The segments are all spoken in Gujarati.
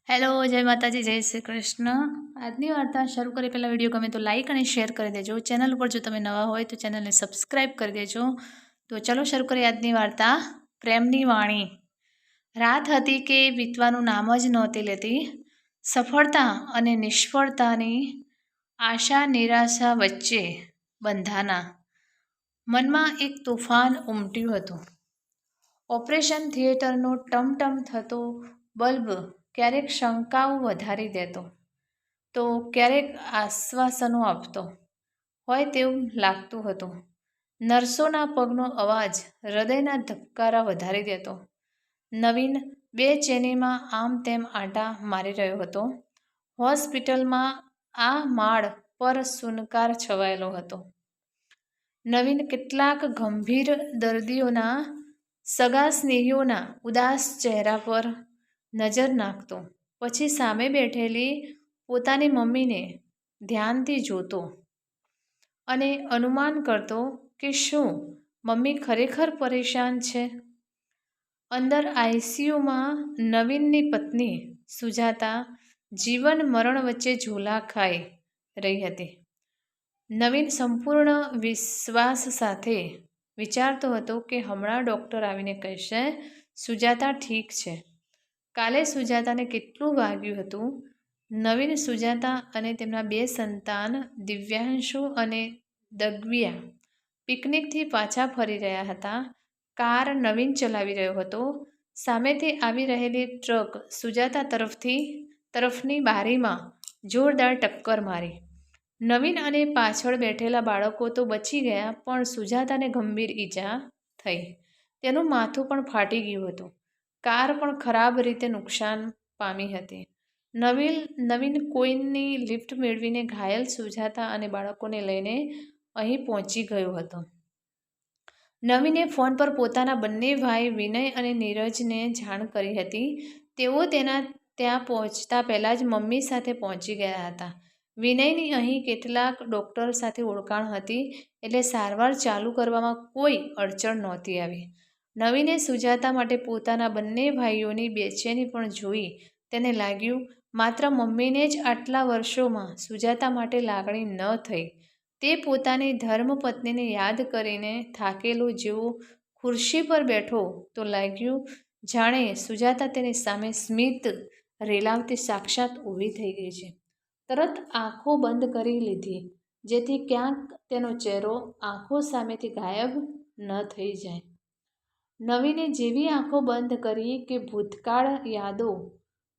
હેલો, જય માતાજી, જય શ્રી કૃષ્ણ। આજની વાર્તા શરૂ કરી પહેલાં વિડીયો ગમે તો લાઇક અને શેર કરી દેજો। ચેનલ ઉપર જો તમે નવા હોય તો ચેનલને સબસ્ક્રાઈબ કરી દેજો। તો ચલો શરૂ કરીએ આજની વાર્તા, પ્રેમની વાણી। રાત હતી કે વીતવાનું નામ જ નહોતી લેતી। સફળતા અને નિષ્ફળતાની આશા નિરાશા વચ્ચે બંધાના મનમાં એક તોફાન ઉમટ્યું હતું। ઓપરેશન થિયેટરનો ટમટમ થતો બલ્બ ક્યારેક શંકાઓ વધારી દેતો તો ક્યારેક આશ્વાસનો આપતો હોય તેવું લાગતું હતું। નર્સોના પગનો અવાજ હૃદયના ધબકારા વધારી દેતો। નવીન બેચેનીમાં આમ તેમ આંટા મારી રહ્યો હતો। હોસ્પિટલમાં આ માળ પર સુનકાર છવાયેલો હતો। નવીન કેટલાક ગંભીર દર્દીઓના સગા સ્નેહીઓના ઉદાસ ચહેરા પર નજર નાખતો, પછી સામે બેઠેલી પોતાની મમ્મીને ધ્યાનથી જોતો અને અનુમાન કરતો કે શું મમ્મી ખરેખર પરેશાન છે। અંદર આઈસીયુમાં નવીનની પત્ની સુજાતા જીવન મરણ વચ્ચે ઝોલા ખાઈ રહી હતી। નવીન સંપૂર્ણ વિશ્વાસ સાથે વિચારતો હતો કે હમણાં ડૉક્ટર આવીને કહેશે સુજાતા ઠીક છે। કાલે સુજાતાને કેટલું વાગ્યું હતું। નવીન, સુજાતા અને તેમના બે સંતાન દિવ્યાંશુ અને દગ્વિયા પિકનિકથી પાછા ફરી રહ્યા હતા। કાર નવીન ચલાવી રહ્યો હતો। સામેથી આવી રહેલી ટ્રક સુજાતા તરફની બારીમાં જોરદાર ટક્કર મારી। નવીન અને પાછળ બેઠેલા બાળકો તો બચી ગયા, પણ સુજાતાને ગંભીર ઈજા થઈ। તેનું માથું પણ ફાટી ગયું હતું। કાર પણ ખરાબ રીતે નુકસાન પામી હતી। નવીન કોઈની લિફ્ટ મેળવીને ઘાયલ સુજાતા અને બાળકોને લઈને અહીં પહોંચી ગયો હતો। નવીને ફોન પર પોતાના બંને ભાઈ વિનય અને નીરજને જાણ કરી હતી। તેઓ તેના ત્યાં પહોંચતા પહેલાં જ મમ્મી સાથે પહોંચી ગયા હતા। વિનયની અહીં કેટલાક ડૉક્ટર સાથે ઓળખાણ હતી, એટલે સારવાર ચાલુ કરવામાં કોઈ અડચણ નહોતી આવી। નવીને સુજાતા માટે પોતાના બંને ભાઈઓની બેચેની પણ જોઈ તેને લાગ્યું માત્ર મમ્મીને જ આટલા વર્ષોમાં સુજાતા માટે લાગણી ન થઈ। તે પોતાની ધર્મપત્નીને યાદ કરીને થાકેલો જેવો ખુરશી પર બેઠો તો લાગ્યું જાણે સુજાતા તેની સામે સ્મિત રેલાવતી સાક્ષાત ઊભી થઈ ગઈ છે। તરત આંખો બંધ કરી લીધી, જેથી ક્યાંક તેનો ચહેરો આંખો સામેથી ગાયબ ન થઈ જાય। નવીને જેવી આંખો બંધ કરી કે ભૂતકાળ યાદો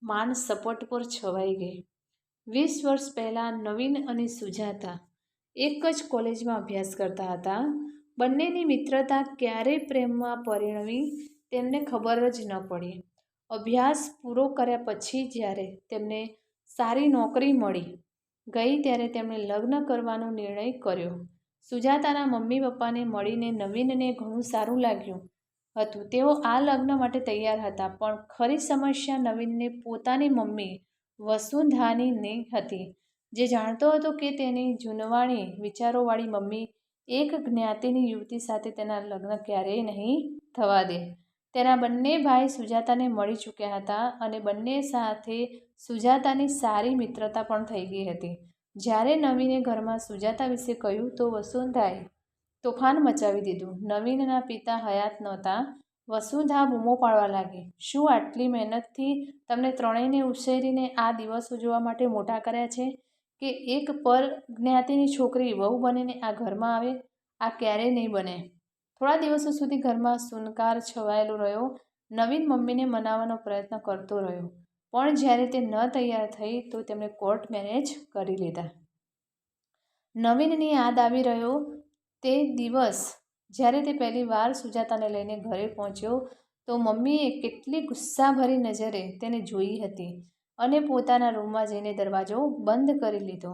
માનસપટ પર છવાઈ ગઈ। 20 વર્ષ પહેલાં નવીન અને સુજાતા એક જ કોલેજમાં અભ્યાસ કરતા હતા। બંનેની મિત્રતા ક્યારે પ્રેમમાં પરિણમી તેમને ખબર જ ન પડી। અભ્યાસ પૂરો કર્યા પછી જ્યારે તેમને સારી નોકરી મળી ગઈ ત્યારે તેમણે લગ્ન કરવાનો નિર્ણય કર્યો। સુજાતાના મમ્મી પપ્પાને મળીને નવીનને ઘણું સારું લાગ્યું હતું। તેઓ આ લગ્ન માટે તૈયાર હતા, પણ ખરી સમસ્યા નવીનને પોતાની મમ્મી વસુંધાની હતી, જે જાણતો હતો કે તેની જૂનવાણી વિચારોવાળી મમ્મી એક જ્ઞાતિની યુવતી સાથે તેના લગ્ન ક્યારેય નહીં થવા દે। તેના બંને ભાઈ સુજાતાને મળી ચૂક્યા હતા અને બંને સાથે સુજાતાની સારી મિત્રતા પણ થઈ ગઈ હતી। જ્યારે નવીને ઘરમાં સુજાતા વિશે કહ્યું તો વસુંધાએ તોફાન મચાવી દીધું। નવીનના પિતા હયાત નહોતા। વસુંધા બૂમો પાડવા લાગી, શું આટલી મહેનતથી તમને ત્રણેયને ઉછેરીને આ દિવસો જોવા માટે મોટા કર્યા છે કે એક પર જ્ઞાતિની છોકરી વહુ બનીને આ ઘરમાં આવે? આ ક્યારેય નહીં બને। થોડા દિવસો સુધી ઘરમાં સુનકાર છવાયેલો રહ્યો। નવીન મમ્મીને મનાવવાનો પ્રયત્ન કરતો રહ્યો, પણ જ્યારે તે ન તૈયાર થઈ તો તેમણે કોર્ટ મેરેજ કરી લીધા। નવીનની યાદ આવી રહ્યો તે દિવસ જ્યારે તે પહેલી વાર સુજાતાને લઈને ઘરે પહોંચ્યો તો મમ્મીએ કેટલી ગુસ્સાભરી નજરે તેને જોઈ હતી અને પોતાના રૂમમાં જઈને દરવાજો બંધ કરી લીધો।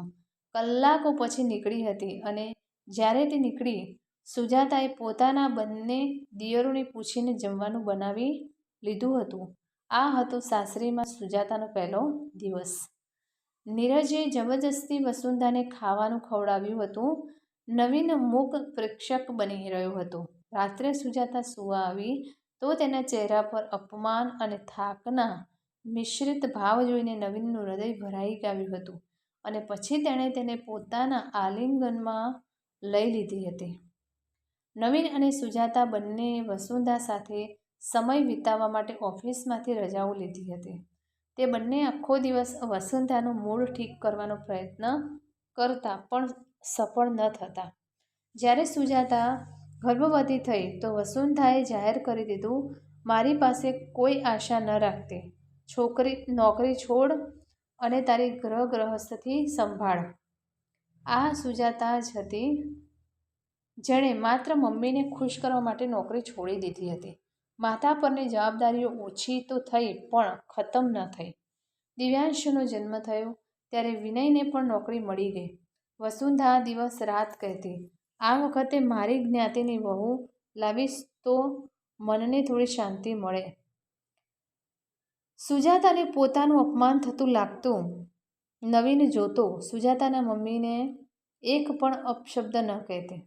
કલાકો પછી નીકળી હતી અને જ્યારે તે નીકળી, સુજાતાએ પોતાના બંને દિયરોને પૂછીને જમવાનું બનાવી લીધું હતું। આ હતો સાસરીમાં સુજાતાનો પહેલો દિવસ। નીરજે જબરજસ્તી વસુંધાને ખાવાનું ખવડાવ્યું હતું। નવીન મૂક પ્રેક્ષક બની રહ્યો હતો। રાત્રે સુજાતા સૂવા આવી તો તેના ચહેરા પર અપમાન અને થાકના મિશ્રિત ભાવ જોઈને નવીનનું હૃદય ભરાઈ આવ્યું હતું અને પછી તેણે તેને પોતાના આલિંગનમાં લઈ લીધી હતી. નવીન અને સુજાતા બંને વસુંધરા સાથે સમય વિતાવવા માટે ઓફિસમાંથી રજાઓ લીધી હતી. તે બંને આખો દિવસ વસુંધરાનું મૂડ ઠીક કરવાનો પ્રયત્ન કરતા પણ સફળ ન થતા. જ્યારે સુજાતા ગર્ભવતી થઈ તો વસુંધરાએ જાહેર કરી દીધું, મારી પાસે કોઈ આશા ન રાખતી. નોકરી છોડ અને તારી ગૃહસ્થથી સંભાળ. આ સુજાતા જ હતી જેણે માત્ર મમ્મીને ખુશ કરવા માટે નોકરી છોડી દીધી હતી. માથા પરની જવાબદારીઓ ઓછી તો થઈ પણ ખતમ ન થઈ. દિવ્યાંશુનો જન્મ થયો ત્યારે વિનયને પણ નોકરી મળી ગઈ. વસુંધરા દિવસ રાત કહેતી, આ વખતે મારી જ્ઞાતિની વહુ લાવીશ તો મનને થોડી શાંતિ મળે. સુજાતાને પોતાનું અપમાન થતું લાગતું. નવીન જોતો સુજાતાના મમ્મીને એક પણ અપશબ્દ ન કહેતી.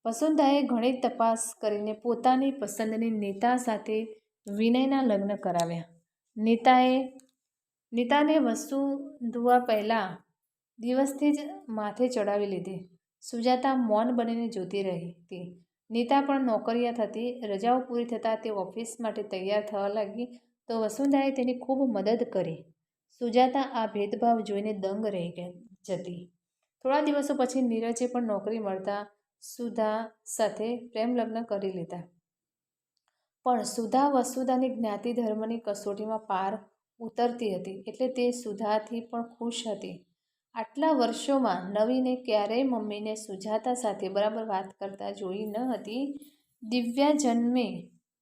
વસુંધરાએ ઘણી તપાસ કરીને પોતાની પસંદની નીતા સાથે વિનયના લગ્ન કરાવ્યા. નીતાને વસુંધરા પહેલા દિવસથી જ માથે ચડાવી લીધી. સુજાતા મૌન બનીને જોતી રહી હતી. નીતા પણ નોકરિયાત હતી. રજાઓ પૂરી થતાં તે ઓફિસ માટે તૈયાર થવા લાગી તો વસુંધરાએ તેની ખૂબ મદદ કરી. સુજાતા આ ભેદભાવ જોઈને દંગ રહી જતી. થોડા દિવસો પછી નીરજે પણ નોકરી મળતા સુધા સાથે પ્રેમ લગ્ન કરી લીધા. પણ સુધા વસુંધરાની જ્ઞાતિ ધર્મની કસોટીમાં પાર ઉતરતી હતી એટલે તે સુધાથી પણ ખુશ હતી. આટલા વર્ષોમાં નવીને ક્યારેય મમ્મીને સુજાતા સાથે બરાબર વાત કરતા જોઈ ન હતી. દિવ્યા જન્મે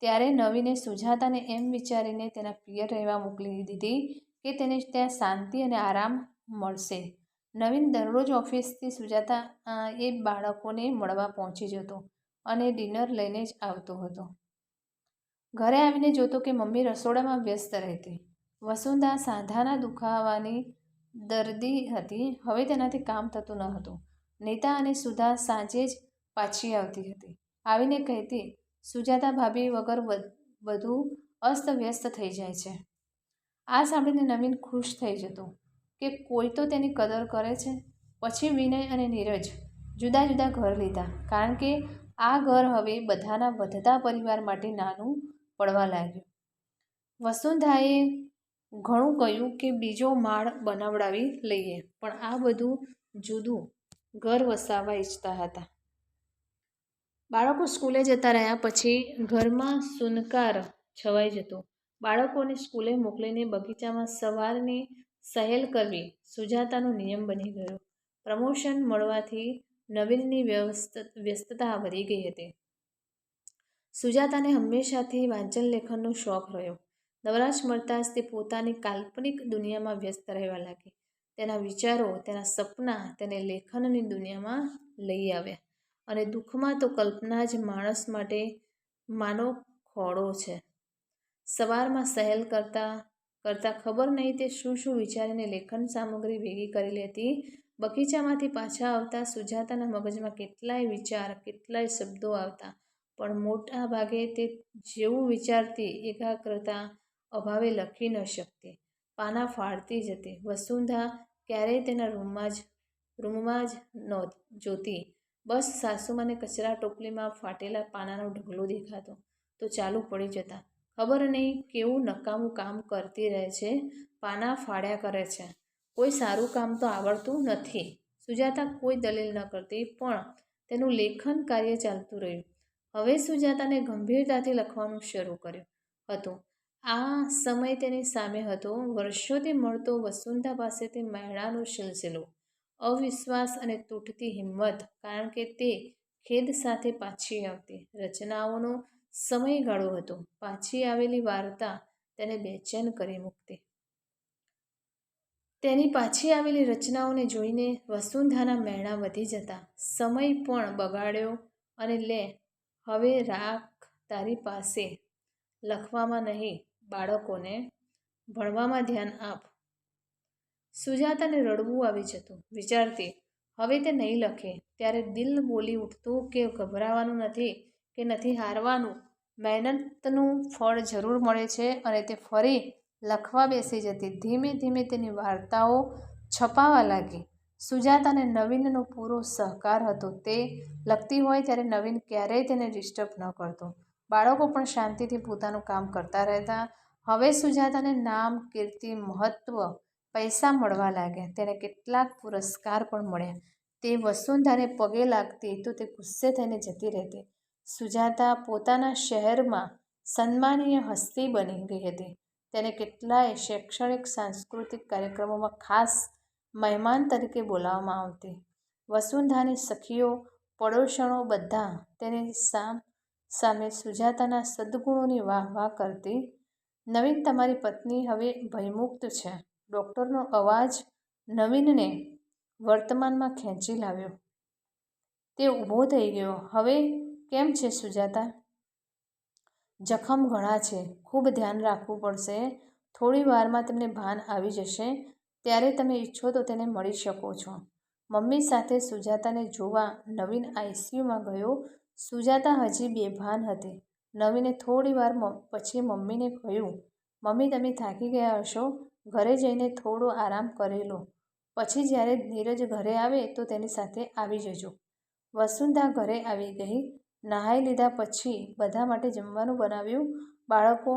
ત્યારે નવીને સુજાતાને એમ વિચારીને તેના પિયર રહેવા મોકલી દીધી કે તેને ત્યાં શાંતિ અને આરામ મળશે. નવીન દરરોજ ઓફિસથી સુજાતા એ બાળકોને મળવા પહોંચી જતો અને ડિનર લઈને જ આવતો હતો. ઘરે આવીને જોતો કે મમ્મી રસોડામાં વ્યસ્ત રહેતી. વસુંધરા સાંધાના દુખાવાની દર્દી હતી. હવે તેનાથી કામ થતું ન હતું. નીતા અને સુધા સાંજે જ પાછી આવતી હતી. આવીને કહેતી, સુજાતા ભાભી વગર બધું અસ્તવ્યસ્ત થઈ જાય છે. આ સાંભળીને નવીન ખુશ થઈ જતો કે કોઈ તો તેની કદર કરે છે. પછી વિનય અને નીરજ જુદા જુદા ઘર લીધા કારણ કે આ ઘર હવે બધાના વધતા પરિવાર માટે નાનું પડવા લાગ્યું. વસુંધરાએ ઘણું કહ્યું કે બીજો માળ બનાવડાવી લઈએ પણ આ બધું જુદું ઘર વસાવવા ઈચ્છતા હતા. બાળકો સ્કૂલે જતા રહ્યા પછી ઘરમાં સુનકાર છવાઈ જતો. બાળકોને સ્કૂલે મોકલીને બગીચામાં સવારની સહેલ કરવી સુજાતાનો નિયમ બની ગયો. પ્રમોશન મળવાથી નવીનની વ્યસ્તતા વધી ગઈ હતી. સુજાતાને હંમેશાથી વાંચન લેખનનો શોખ રહ્યો. નવરાશ મળતાં જ તે પોતાની કાલ્પનિક દુનિયામાં વ્યસ્ત રહેવા લાગી. તેના વિચારો, તેના સપના તેને લેખનની દુનિયામાં લઈ આવ્યા. અને દુઃખમાં તો કલ્પના જ માણસ માટે માનો ખોળો છે. સવારમાં સહેલ કરતા ખબર નહીં તે શું વિચારીને લેખન સામગ્રી ભેગી કરી લેતી. બગીચામાંથી પાછા આવતા સુજાતાના મગજમાં કેટલાય વિચાર, કેટલાય શબ્દો આવતા પણ મોટા ભાગે તે જેવું વિચારતી એકાગ્રતા અભાવે લખી ન શકતી. પાના ફાડતી જતી. વસુંધરા ક્યારેય તેના રૂમમાં જ જોતી. બસ સાસુમાને કચરા ટોપલીમાં ફાટેલા પાનાનો ઢગલો દેખાતો તો ચાલુ પડી જતા. ખબર નહીં કેવું નકામું કામ કરતી રહે છે. પાના ફાડ્યા કરે છે. કોઈ સારું કામ તો આવડતું નથી. સુજાતા કોઈ દલીલ ન કરતી પણ તેનું લેખન કાર્ય ચાલતું રહ્યું. હવે સુજાતાને ગંભીરતાથી લખવાનું શરૂ કર્યું હતું. આ સમય તેની સામે હતો. વર્ષોથી મળતો વસુંધરા પાસેથી મહેણાનો સિલસિલો, અવિશ્વાસ અને તૂટતી હિંમત કારણ કે તે ખેદ સાથે પાછી આવતી રચનાઓનો સમયગાળો હતો. પાછી આવેલી વાર્તા તેને બેચેન કરી મૂકતી. તેની પાછી આવેલી રચનાઓને જોઈને વસુંધરાના મહેણા વધી જતા. સમય પણ બગાડ્યો અને લે હવે રાખ તારી પાસે, લખવામાં નહીં, બાળકોને ભણવામાં ધ્યાન આપ. સુજાતાને રડવું આવી જતું. વિચારતી, હવે તે નહીં લખે ત્યારે દિલ બોલી ઉઠતું કે ગભરાવાનું નથી કે નથી હારવાનું. મહેનતનું ફળ જરૂર મળે છે અને તે ફરી લખવા બેસી જતી. ધીમે ધીમે તેની વાર્તાઓ છપાવા લાગી. સુજાતાને નવીનનો પૂરો સહકાર હતો. તે લખતી હોય ત્યારે નવીન ક્યારેય તેને ડિસ્ટર્બ ન કરતો. બાળકો પણ શાંતિથી પોતાનું કામ કરતા રહેતા. હવે સુજાતાને નામ, કીર્તિ, મહત્વ, પૈસા મળવા લાગ્યા. તેને કેટલાક પુરસ્કાર પણ મળ્યા. તે વસુંધરાને પગે લાગતી તો તે ગુસ્સે થઈને જતી રહેતી. સુજાતા પોતાના શહેરમાં સન્માનીય હસ્તી બની ગઈ હતી. તેને કેટલાય શૈક્ષણિક સાંસ્કૃતિક કાર્યક્રમોમાં ખાસ મહેમાન તરીકે બોલાવવામાં આવતી. વસુંધરાની સખીઓ, પડોશણો બધા તેની સામે સુજાતાના સદ્ગુણોની વાહ કરતી. નવીન, તમારી પત્ની હવે ભયમુક્ત છે. ડૉક્ટરનો અવાજ નવીનને વર્તમાનમાં ખેંચી લાવ્યો. તે ઊભો થઈ ગયો. હવે કેમ છે સુજાતા? જખમ ઘણા છે. ખૂબ ધ્યાન રાખવું પડશે. થોડી વારમાં તમને ભાન આવી જશે. ત્યારે તમે ઈચ્છો તો તેને મળી શકો છો. મમ્મી સાથે સુજાતાને જોવા નવીન આઈસીયુમાં ગયો. સુજાતા હજી બેભાન હતી. નવીને થોડી વાર પછી મમ્મીને કહ્યું, મમ્મી, તમે થાકી ગયા હશો. ઘરે જઈને થોડો આરામ કરી લો. પછી જ્યારે નીરજ ઘરે આવે તો તેની સાથે આવી જજો. વસુંધરા ઘરે આવી ગઈ. નહાઈ લીધા પછી બધા માટે જમવાનું બનાવ્યું. બાળકો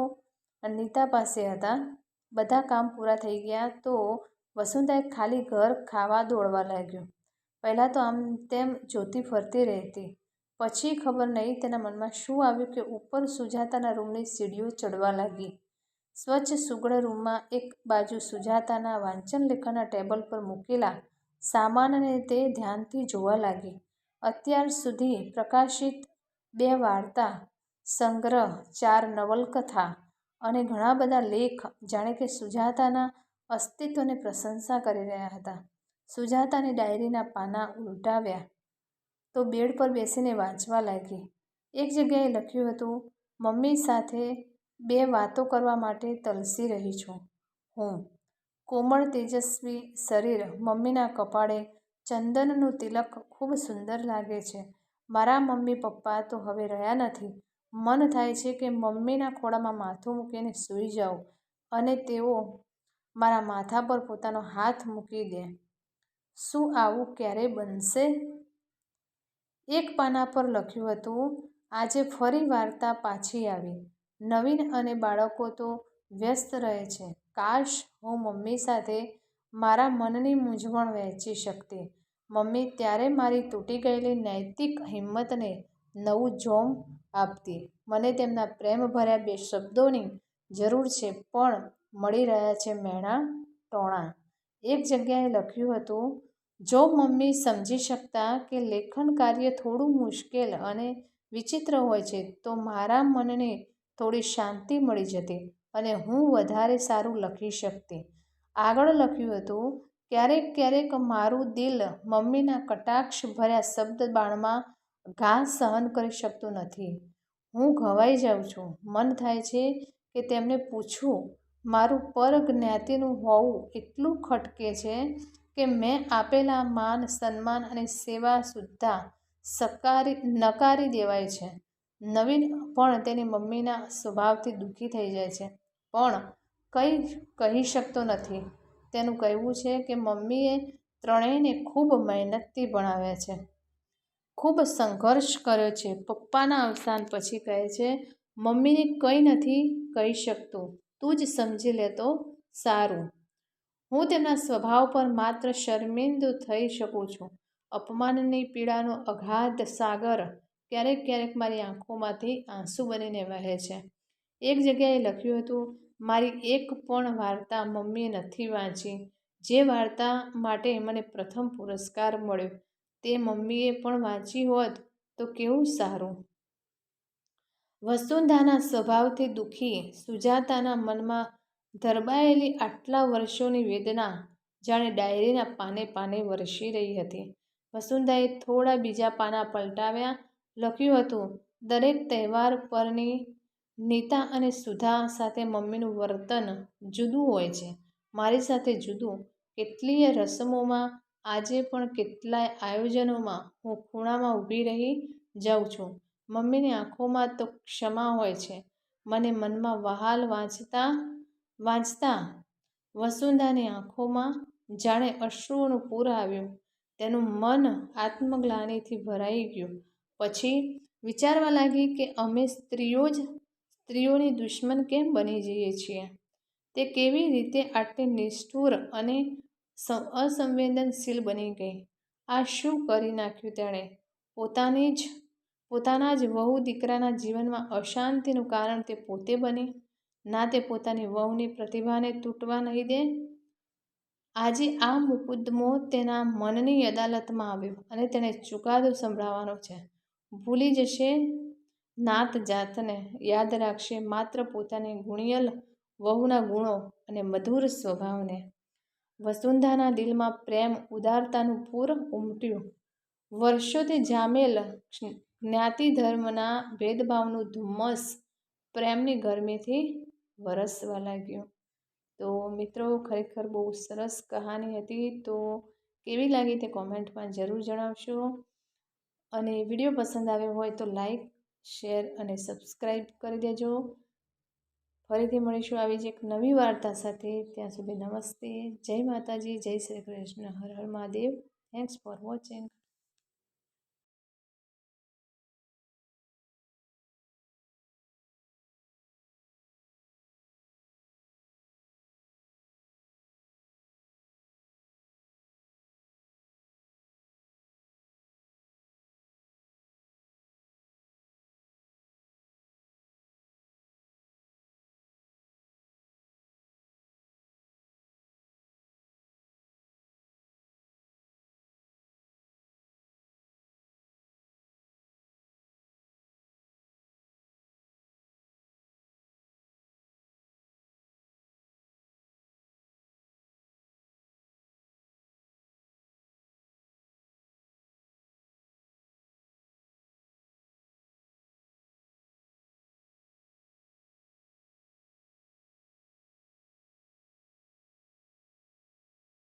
અનિતા પાસે હતા. બધા કામ પૂરા થઈ ગયા તો વસુંધરાએ ખાલી ઘર ખાવા દોડવા લાગ્યું. પહેલાં તો આમ તેમ જોતી ફરતી રહેતી. પછી ખબર નહીં તેના મનમાં શું આવ્યું કે ઉપર સુજાતાના રૂમની સીડીઓ ચડવા લાગી. સ્વચ્છ સુઘડ રૂમમાં એક બાજુ સુજાતાના વાંચન લેખનના ટેબલ પર મૂકેલા સામાનને તે ધ્યાનથી જોવા લાગી. અત્યાર સુધી પ્રકાશિત 2 વાર્તા સંગ્રહ, 4 નવલકથા અને ઘણા બધા લેખ જાણે કે સુજાતાના અસ્તિત્વની પ્રશંસા કરી રહ્યા હતા. સુજાતાની ડાયરીના પાના ઉલટાવ્યા તો બેડ પર બેસીને વાંચવા લાગી. એક જગ્યાએ લખ્યું હતું, મમ્મી સાથે 2 વાતો કરવા માટે તલસી રહી છું હું. કોમળ તેજસ્વી શરીર, મમ્મીના કપાળે ચંદનનું તિલક ખૂબ સુંદર લાગે છે. મારા મમ્મી પપ્પા તો હવે રહ્યા નથી. મન થાય છે કે મમ્મીના ખોળામાં માથું મૂકીને સૂઈ જાઉં અને તેઓ મારા માથા પર પોતાનો હાથ મૂકી દે. શું આવું ક્યારેય બનશે? એક પાના પર લખ્યું હતું, આજે ફરી વાર્તા પાછી આવી. નવીન અને બાળકો તો વ્યસ્ત રહે છે. કાશ હું મમ્મી સાથે મારા મનની મૂંઝવણ વહેંચી શકતી. મમ્મી ત્યારે મારી તૂટી ગયેલી નૈતિક હિંમતને નવું જોમ આપતી. મને તેમના પ્રેમભર્યા 2 શબ્દોની જરૂર છે પણ મળી રહ્યા છે મેણાં ટોણાં. એક જગ્યાએ લખ્યું હતું, જો મમ્મી સમજી શકતા કે લેખન કાર્ય થોડું મુશ્કેલ અને વિચિત્ર હોય છે તો મારા મનને થોડી શાંતિ મળી જતી અને હું વધારે સારું લખી શકતી. આગળ લખ્યું હતું, ક્યારેક ક્યારેક મારું દિલ મમ્મીના કટાક્ષ ભર્યા શબ્દબાણમાં ઘા સહન કરી શકતું નથી. હું ઘવાઈ જાઉં છું. મન થાય છે કે તેમને પૂછું. મારું પર જ્ઞાતિનું હોવું એટલું ખટકે છે કે મેં આપેલા માન, સન્માન અને સેવા સુદ્ધા નકારી દેવાય છે. નવીન પણ તેની મમ્મીના સ્વભાવથી દુઃખી થઈ જાય છે પણ કંઈ કહી શકતો નથી. તેનું કહેવું છે કે મમ્મીએ ત્રણેયને ખૂબ મહેનતથી ભણાવ્યા છે. ખૂબ સંઘર્ષ કર્યો છે. પપ્પાના અવસાન પછી કહે છે, મમ્મીને કંઈ નથી કહી શકતું. તું જ સમજી લે તો સારું. હું તેમના સ્વભાવ પર માત્ર શર્મિંદો થઈ શકું છું. અપમાનની પીડાનો અગાધ સાગર ક્યારેક ક્યારેક મારી આંખોમાંથી આંસુ બનીને વહે છે. એક જગ્યાએ લખ્યું હતું, મારી એક પણ વાર્તા મમ્મીએ નથી વાંચી. જે વાર્તા માટે મને પ્રથમ પુરસ્કાર મળ્યો તે મમ્મીએ પણ વાંચી હોત તો કેવું સારું. વસુંધરાના સ્વભાવથી દુઃખી સુજાતાના મનમાં ધરબાયેલી આટલા વર્ષોની વેદના જાણે ડાયરીના પાને પાને વરસી રહી હતી. વસુંધરાએ થોડા બીજા પાના પલટાવ્યા. લખ્યું હતું, દરેક તહેવાર પરની નીતા અને સુધા સાથે મમ્મીનું વર્તન જુદું હોય છે. મારી સાથે જુદું. કેટલીય રસમોમાં, આજે પણ કેટલાય આયોજનોમાં હું ખૂણામાં ઊભી રહી જાઉં છું. મમ્મીની આંખોમાં તો ક્ષમા હોય છે. મને મનમાં વહાલ વાંચતા વાંચતા વસુંધાની આંખોમાં જાણે અશ્રુઓનું પૂર આવ્યું. તેનું મન આત્મગ્લાનિથી ભરાઈ ગયું. પછી વિચારવા લાગી કે અમે સ્ત્રીઓ જ સ્ત્રીઓની દુશ્મન કેમ બની જઈએ છીએ? તે કેવી રીતે આટલી નિષ્ઠુર અને અસંવેદનશીલ બની ગઈ? આ શું કરી નાખ્યું તેણે? પોતાના જ વહુ દીકરાના જીવનમાં અશાંતિનું કારણ તે પોતે બની. ના તે પોતાની વહુની પ્રતિભાને તૂટવા નહીં દે. આજે આ મુકદ્દમો તેના મનની અદાલતમાં આવ્યો અને તેણે ચુકાદો સંભળાવવાનો છે. ભૂલી જશે નાત જાતને, યાદ રાખશે માત્ર પોતાની ગુણિયલ વહુના ગુણો અને મધુર સ્વભાવને. વસુંધાના દિલમાં પ્રેમ ઉદારતાનું પૂર ઉમટ્યું. વર્ષોથી જામેલ જ્ઞાતિધર્મના ભેદભાવનું ધુમ્મસ પ્રેમની ગરમીથી વરસવા લાગ્યું. તો મિત્રો, ખરેખર બહુ સરસ કહાની હતી. તો કેવી લાગી તે કોમેન્ટમાં જરૂર જણાવશો. અને વિડીયો પસંદ આવ્યો હોય તો લાઈક, શેર અને સબસ્ક્રાઈબ કરી દેજો. ફરીથી મળીશું આવી જ એક નવી વાર્તા સાથે. ત્યાં સુધી નમસ્તે, જય માતાજી, જય Shri Krishna, Har Har Mahadev. Thanks for watching.